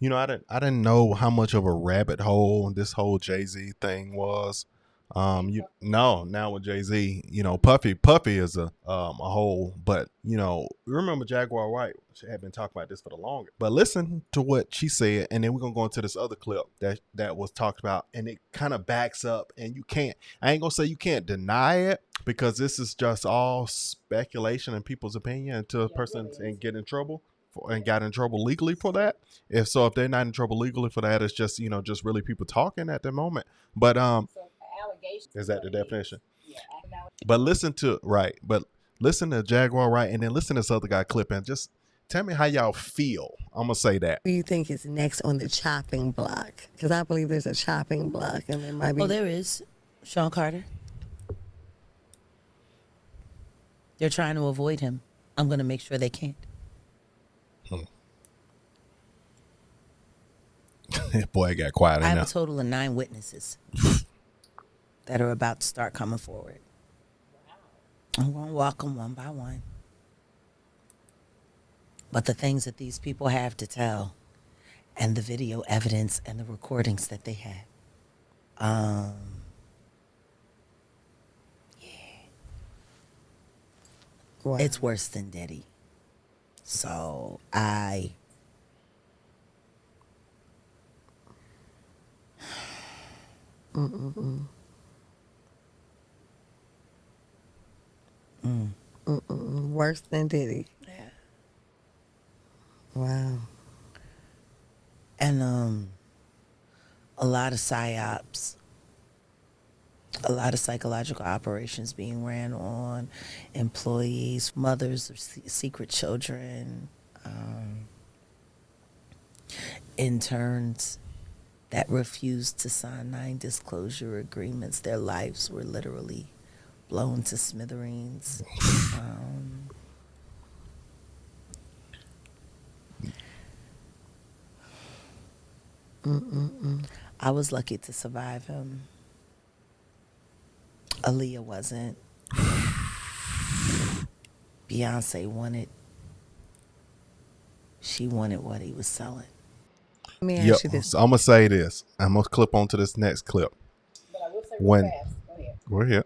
You know, I didn't know how much of a rabbit hole this whole Jay-Z thing was. Now with Jay-Z, Puffy is a whole, but remember Jaguar White had been talking about this for the longest. But listen to what she said, and then we're gonna go into this other clip that was talked about, and it kind of backs up, and I ain't gonna say you can't deny it, because this is just all speculation and people's opinion until a person and get in trouble and got in trouble legally for that. If they're not in trouble legally for that, it's just just really people talking at the moment. But is that the definition? But listen to Jaguar Wright, and then listen to this other guy clip, and just tell me how y'all feel. I'm gonna say that. Who do you think is next on the chopping block? Because I believe there's a chopping block, and there might be. Oh, there is. Sean Carter. They're trying to avoid him. I'm going to make sure they can't. Boy, it got quiet. I have a total of 9 witnesses that are about to start coming forward. I'm going to walk them one by one. But the things that these people have to tell, and the video evidence and the recordings that they have, Wow. It's worse than Diddy. So I Worse than Diddy. Yeah. Wow. And a lot of psyops, a lot of psychological operations being ran on employees, mothers of secret children, interns that refused to sign 9 disclosure agreements. Their lives were literally blown to smithereens. I was lucky to survive him. Aaliyah wasn't. Beyonce wanted. She wanted what he was selling. Let me ask you this. So I'm gonna say this. I'm gonna clip onto this next clip. But I will say When fast. go ahead.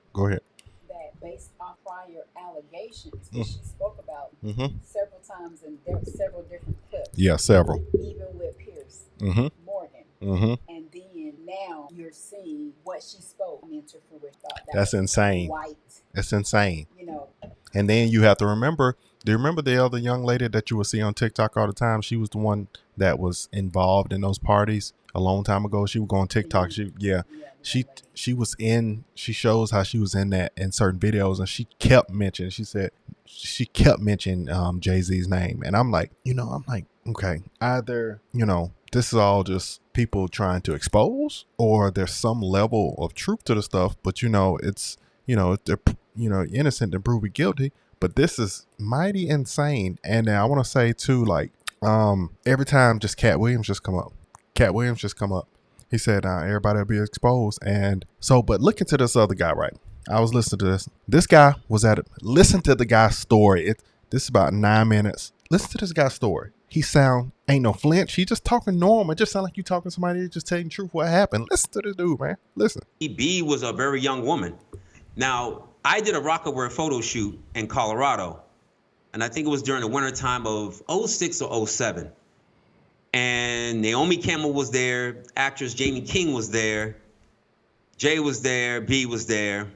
That based on prior allegations, which she spoke about several times in several different clips. Yeah, several. Even with Pierce Morgan. And then now you're seeing what she spoke into fruition. That's insane. White. That's insane. You know. And then you have to remember. Do you remember the other young lady that you would see on TikTok all the time? She was the one that was involved in those parties a long time ago. She would go on TikTok. She was in. She shows how she was in that in certain videos, and she kept mentioning. She said she kept mentioning Jay-Z's name, and I'm like, okay, either this is all just people trying to expose, or there's some level of truth to the stuff. But it's they're innocent and proven guilty. But this is mighty insane. And I want to say too, like, every time just Cat Williams just come up. He said, everybody will be exposed. And so, but look into this other guy, right? I was listening to this. This guy was listen to the guy's story. This is about 9 minutes. Listen to this guy's story. He ain't no flinch. He just talking normal. It just sound like you talking to somebody just telling the truth what happened. Listen to this dude, man. Listen. B was a very young woman. Now, I did a Rockaware photo shoot in Colorado, and I think it was during the wintertime of 06 or 07. And Naomi Campbell was there, actress Jamie King was there, Jay was there, B was there,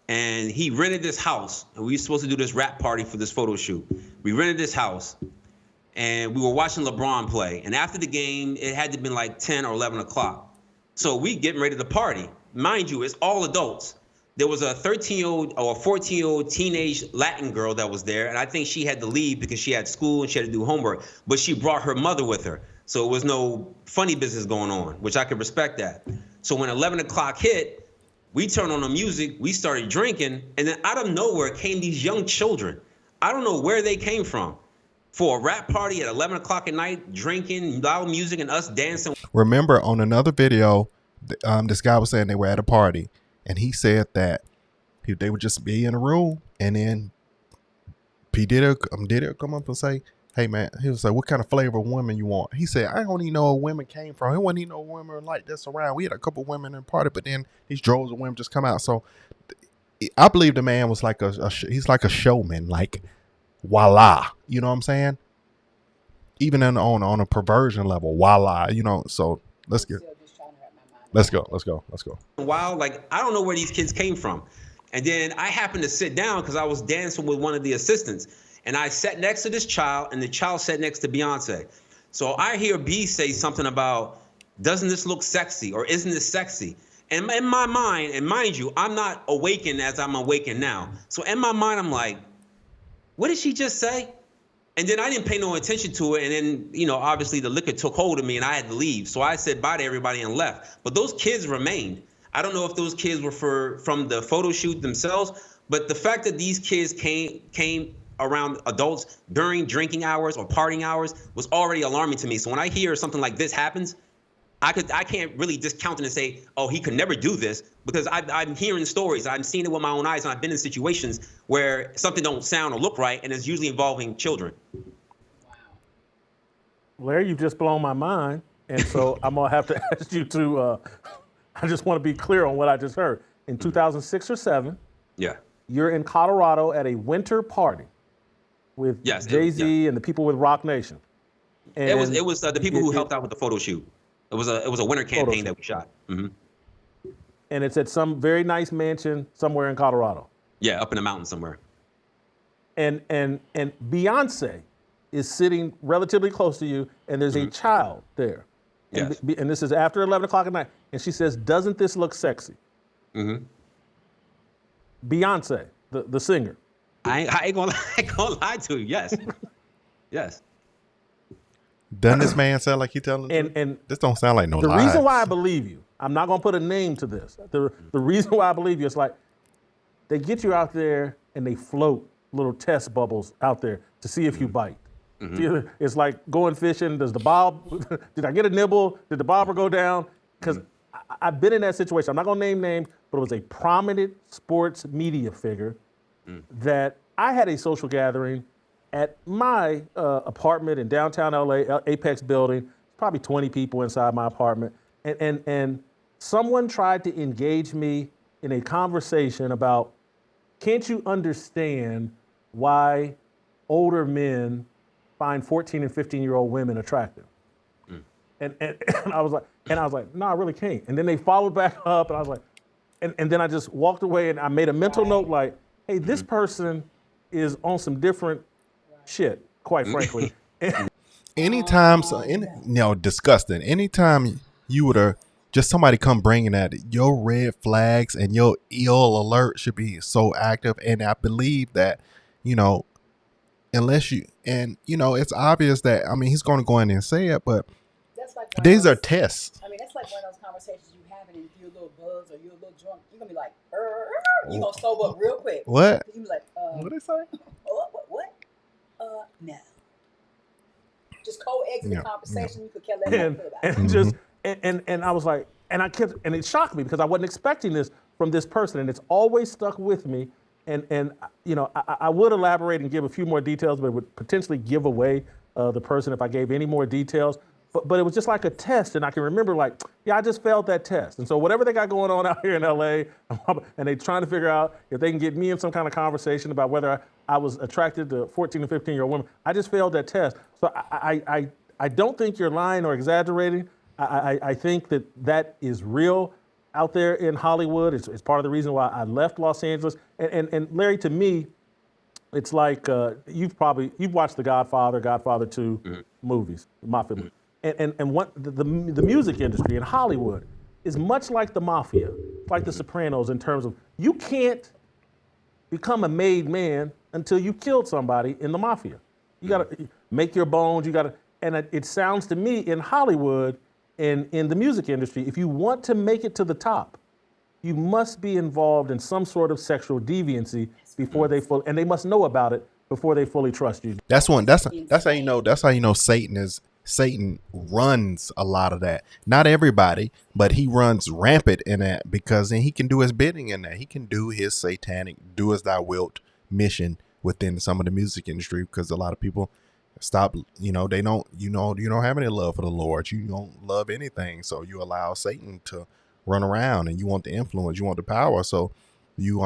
and he rented this house, and we were supposed to do this rap party for this photo shoot. We rented this house, and we were watching LeBron play, and after the game, it had to have been like 10 or 11 o'clock. So we getting ready to party. Mind you, it's all adults. There was a 13-year-old or a 14-year-old teenage Latin girl that was there, and I think she had to leave because she had school and she had to do homework, but she brought her mother with her. So it was no funny business going on, which I could respect that. So when 11 o'clock hit, we turned on the music, we started drinking, and then out of nowhere came these young children. I don't know where they came from. For a rap party at 11 o'clock at night, drinking, loud music, and us dancing. Remember on another video, this guy was saying they were at a party. And he said that they would just be in a room, and then P. Diddy come up and say, hey man, he was like, what kind of flavor of women you want? He said, I don't even know where women came from. He wasn't even know women like this around. We had a couple women in the party, but then these droves of women just come out. So I believe the man was like he's like a showman, like voila, you know what I'm saying? Even on a perversion level, voila, you know. So let's go. Wow, like I don't know where these kids came from. And then I happened to sit down because I was dancing with one of the assistants. And I sat next to this child, and the child sat next to Beyonce. So I hear B say something about, doesn't this look sexy? Or isn't this sexy? And in my mind, and mind you, I'm not awakened as I'm awakened now. So in my mind, I'm like, what did she just say? And then I didn't pay no attention to it. And then, you know, obviously the liquor took hold of me and I had to leave. So I said bye to everybody and left. But those kids remained. I don't know if those kids were from the photo shoot themselves, but the fact that these kids came around adults during drinking hours or partying hours was already alarming to me. So when I hear something like this happens, I can't really discount it and say, oh, he could never do this, because I'm hearing stories. I'm seeing it with my own eyes, and I've been in situations where something don't sound or look right, and it's usually involving children. Larry, you've just blown my mind, and so I'm gonna have to ask you to. I just want to be clear on what I just heard. In 2006 or 7, yeah, you're in Colorado at a winter party with Jay-Z and the people with Rock Nation. And it was the people who helped out with the photo shoot. It was a winter campaign that we shot. Mm-hmm. And it's at some very nice mansion somewhere in Colorado. Yeah, up in the mountains somewhere. And Beyonce is sitting relatively close to you, and there's a child there. Yes. And this is after 11 o'clock at night. And she says, doesn't this look sexy? Mm-hmm. Beyonce, the singer. I ain't gonna lie to you. Yes. Yes. Doesn't this man sound like he telling the truth? And this don't sound like no the lies. reason why I believe you, I'm not going to put a name to this. The reason why I believe you is like they get you out there and they float little test bubbles out there to see if you bite. Mm-hmm. It's like going fishing. Did I get a nibble? Did the bobber go down? Because I've been in that situation. I'm not going to name names, but it was a prominent sports media figure that I had a social gathering at my apartment in downtown LA, Apex building, probably 20 people inside my apartment. And someone tried to engage me in a conversation about, can't you understand why older men find 14 and 15-year-old women attractive? And I was like, no, I really can't. And then they followed back up, and I was like, and then I just walked away, and I made a mental note like, hey, this person is on some different shit, quite frankly. Anytime, disgusting. Anytime you would have just somebody come bringing that, your red flags and your ill alert should be so active. And I believe that, unless you, it's obvious that, he's going to go in and say it, but that's like these are tests. That's like one of those conversations you having, and if you're a little buzzed or you're a little drunk, you're going to be like, you're going to sober up real quick. What? You be like, what they say? What? No. Just co-exit the conversation. You could care less about it. And just and I was like, and I kept, and it shocked me because I wasn't expecting this from this person, and it's always stuck with me. And I would elaborate and give a few more details, but it would potentially give away the person if I gave any more details. But it was just like a test, and I can remember like, I just failed that test. And so whatever they got going on out here in LA, and they're trying to figure out if they can get me in some kind of conversation about whether I was attracted to 14 and 15-year-old women, I just failed that test. So I don't think you're lying or exaggerating. I think that is real out there in Hollywood. It's part of the reason why I left Los Angeles. And Larry, to me, it's like you've watched the Godfather 2 movies, mafia movies. And what the music industry in Hollywood is much like the mafia, like the Sopranos, in terms of you can't become a made man until you killed somebody in the mafia. You got to make your bones. And it sounds to me in Hollywood and in the music industry, if you want to make it to the top, you must be involved in some sort of sexual deviancy before and they must know about it before they fully trust you. That's how you know. That's how you know Satan runs a lot of that. Not everybody, but he runs rampant in that because then he can do his bidding in that. He can do his satanic, do as thou wilt mission within some of the music industry because a lot of people Stop, they don't, you don't have any love for the Lord. You don't love anything. So you allow Satan to run around, and you want the influence, you want the power. So you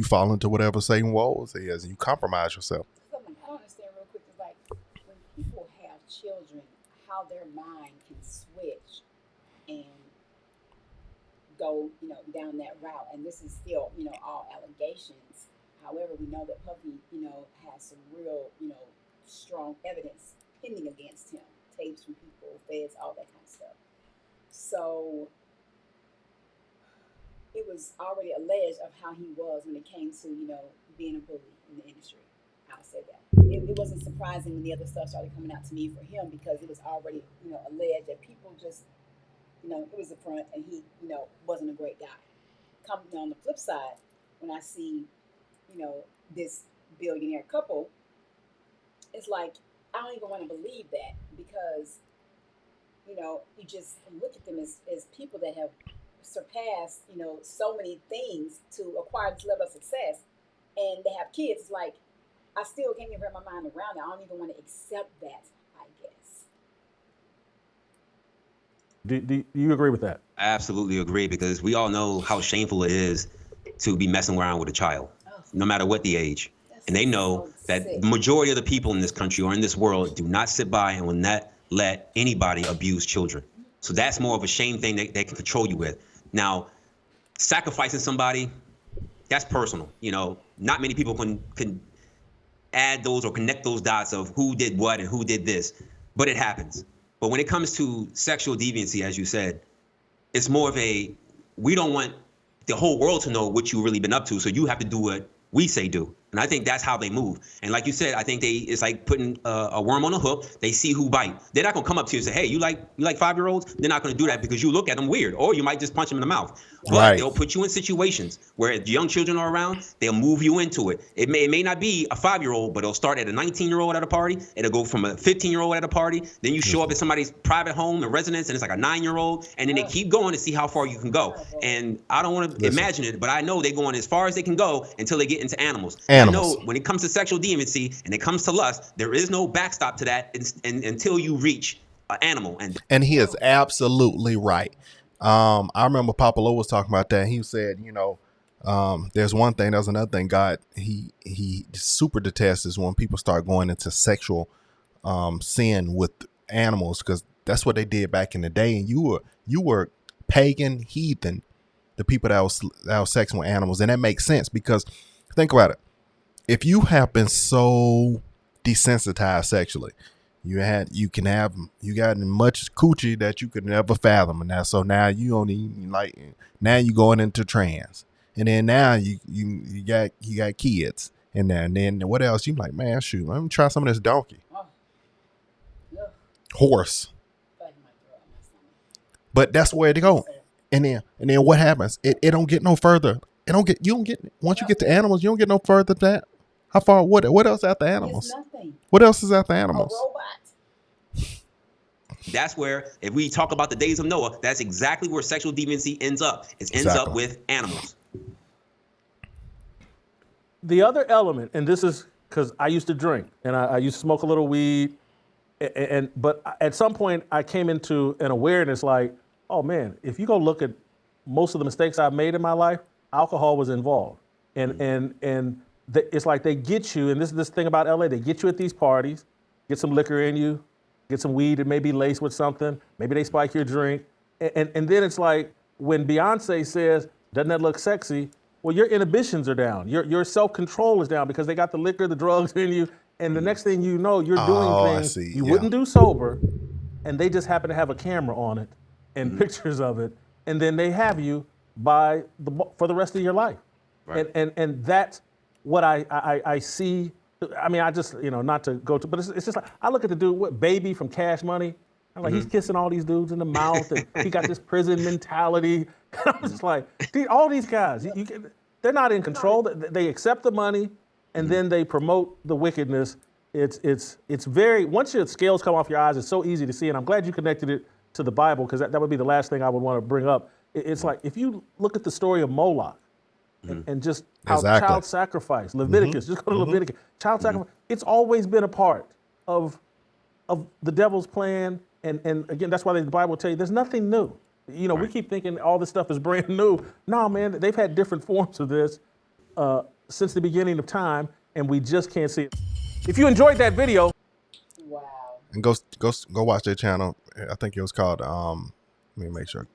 fall into whatever Satan woes is, and you compromise yourself. Something I don't understand real quick is like when people have children, how their mind can switch and go, down that route. And this is still, all allegations. However, we know that Puffy, has some real, strong evidence pending against him, tapes from people, feds, all that kind of stuff. So it was already alleged of how he was when it came to, being a bully in the industry. I'll say that. It wasn't surprising when the other stuff started coming out to me for him, because it was already, alleged that people just, it was a front, and he, wasn't a great guy. On the flip side, when I see, this billionaire couple, it's like, I don't even want to believe that, because, you just look at them as people that have surpassed, so many things to acquire this level of success, and they have kids. It's like, I still can't even wrap my mind around it. I don't even want to accept that, I guess. Do you agree with that? I absolutely agree, because we all know how shameful it is to be messing around with a child, no matter what the age. And they know that the majority of the people in this country or in this world do not sit by and will not let anybody abuse children. So that's more of a shame thing they can control you with. Now, sacrificing somebody, that's personal. Not many people can add those or connect those dots of who did what and who did this, but it happens. But when it comes to sexual deviancy, as you said, it's more of we don't want the whole world to know what you've really been up to, so you have to do what we say do. And I think that's how they move. And like you said, I think it's like putting a worm on a hook. They see who bite. They're not gonna come up to you and say, hey, you like 5-year-olds? They're not gonna do that, because you look at them weird, or you might just punch them in the mouth. But Right. they'll put you in situations where young children are around. They'll move you into it. It may not be a 5-year-old, but it'll start at a 19-year-old at a party. It'll go from a 15-year-old at a party. Then you show up at somebody's private home and residence, and it's like a 9-year-old. And then they keep going to see how far you can go. And I don't want to imagine it, but I know they're going as far as they can go until they get into animals. I know when it comes to sexual deviancy and it comes to lust, there is no backstop to that until you reach an animal. And he is absolutely right. I remember Papa Lo was talking about that. He said, there's one thing, there's another thing. God, he super detests is when people start going into sexual sin with animals, because that's what they did back in the day. And you were pagan heathen, the people that was sexing with animals. And that makes sense, because think about it. If you have been so desensitized sexually, you got much coochie that you could never fathom, and so now you only now you going into trans, and then now you got kids, and then what else? You like, man, shoot, let me try some of this donkey, horse, but that's where they go, and then what happens? It don't get no further. Once you get to animals, you don't get no further than that. How far? What else after animals? Nothing. What else is after animals? A robot. That's where, if we talk about the days of Noah, that's exactly where sexual deviancy ends up. It ends up with animals. The other element, and this is because I used to drink and I used to smoke a little weed, but at some point I came into an awareness like, oh man, if you go look at most of the mistakes I've made in my life, alcohol was involved, and it's like they get you, and this thing about LA, they get you at these parties, get some liquor in you, get some weed that may be laced with something, maybe they spike your drink, and then it's like when Beyonce says, doesn't that look sexy? Well, your inhibitions are down, your self-control is down, because they got the liquor, the drugs in you, and the next thing you know, you're doing things you wouldn't do sober, and they just happen to have a camera on it and pictures of it, and then they have you for the rest of your life. Right. And that's what I see. I mean, I just, not to go to, but it's just like, I look at the dude, Baby from Cash Money. I'm like, he's kissing all these dudes in the mouth, and he got this prison mentality. I'm just like, all these guys, they're not in control. They accept the money, and then they promote the wickedness. It's very, once your scales come off your eyes, it's so easy to see. And I'm glad you connected it to the Bible, because that would be the last thing I would want to bring up. It's like, if you look at the story of Moloch, and just how child sacrifice, Leviticus, just go to Leviticus, child sacrifice, it's always been a part of the devil's plan. And again, that's why the Bible will tell you there's nothing new. You know, we keep thinking all this stuff is brand new. No, man, they've had different forms of this since the beginning of time, and we just can't see it. If you enjoyed that video, Wow. And go watch their channel. I think it was called let me make sure.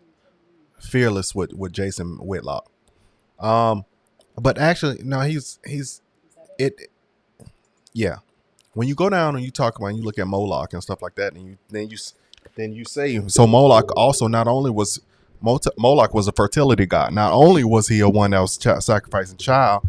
Fearless with Jason Whitlock. But actually, no, he's it. Yeah, when you go down and you talk about and you look at Moloch and stuff like that, and then you say so. Moloch also not only was Moloch was a fertility god. Not only was he a one that was sacrificing child,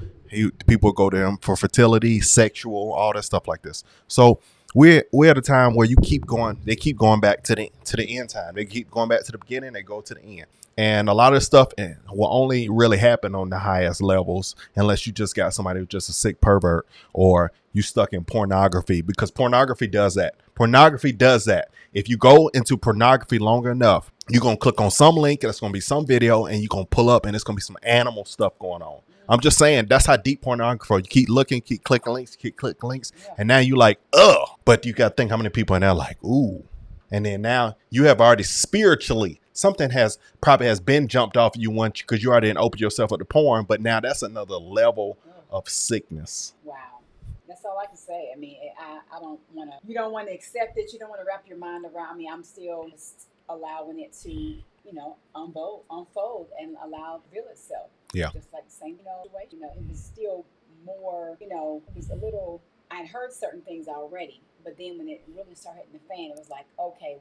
people go to him for fertility, sexual, all that stuff like this. So we're at a time where you keep going. They keep going back to the end time. They keep going back to the beginning. They go to the end. And a lot of stuff will only really happen on the highest levels unless you just got somebody who's just a sick pervert or you stuck in pornography, because pornography does that. Pornography does that. If you go into pornography long enough, you're going to click on some link and it's going to be some video and you're going to pull up and it's going to be some animal stuff going on. I'm just saying that's how deep pornography are. You keep looking, keep clicking links, and now you like, ugh. But you got to think how many people in there like, ooh. And then now you have already spiritually, something probably has been jumped off you once because you already opened yourself up to porn, but now that's another level of sickness. Wow. That's all I can say. I mean, I don't want to, you don't want to accept it. You don't want to wrap your mind around. I mean, I'm still just allowing it to, you know, unfold and allow to reveal itself. Yeah. Just like the same, way. You know, it was still more, it was a little, I'd heard certain things already, but then when it really started hitting the fan, it was like, okay,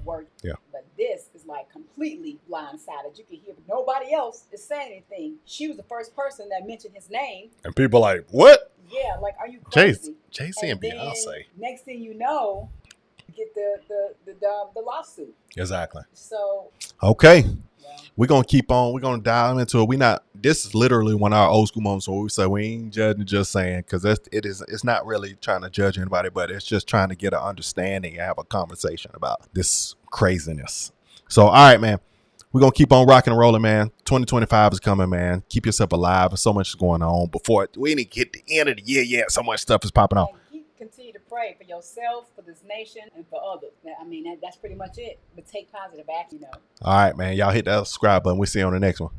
word. Yeah. But this is like completely blindsided. You can hear nobody else is saying anything. She was the first person that mentioned his name. And people like, what? Yeah, like, are you crazy? Jay-Z and Beyonce. Next thing you know, you get the lawsuit. Exactly. So okay. Yeah. We're going to dive into it. This is literally one of our old school moments where we say we ain't judging, just saying, because it's not really trying to judge anybody, but it's just trying to get an understanding and have a conversation about this craziness. So, all right, man, we're going to keep on rocking and rolling, man. 2025 is coming, man. Keep yourself alive. There's so much is going on before we didn't get the end of the year yet. So much stuff is popping off. Continue to pray for yourself, for this nation, and for others. I mean, that's pretty much it. But take positive action, All right, man. Y'all hit that subscribe button. We'll see you on the next one.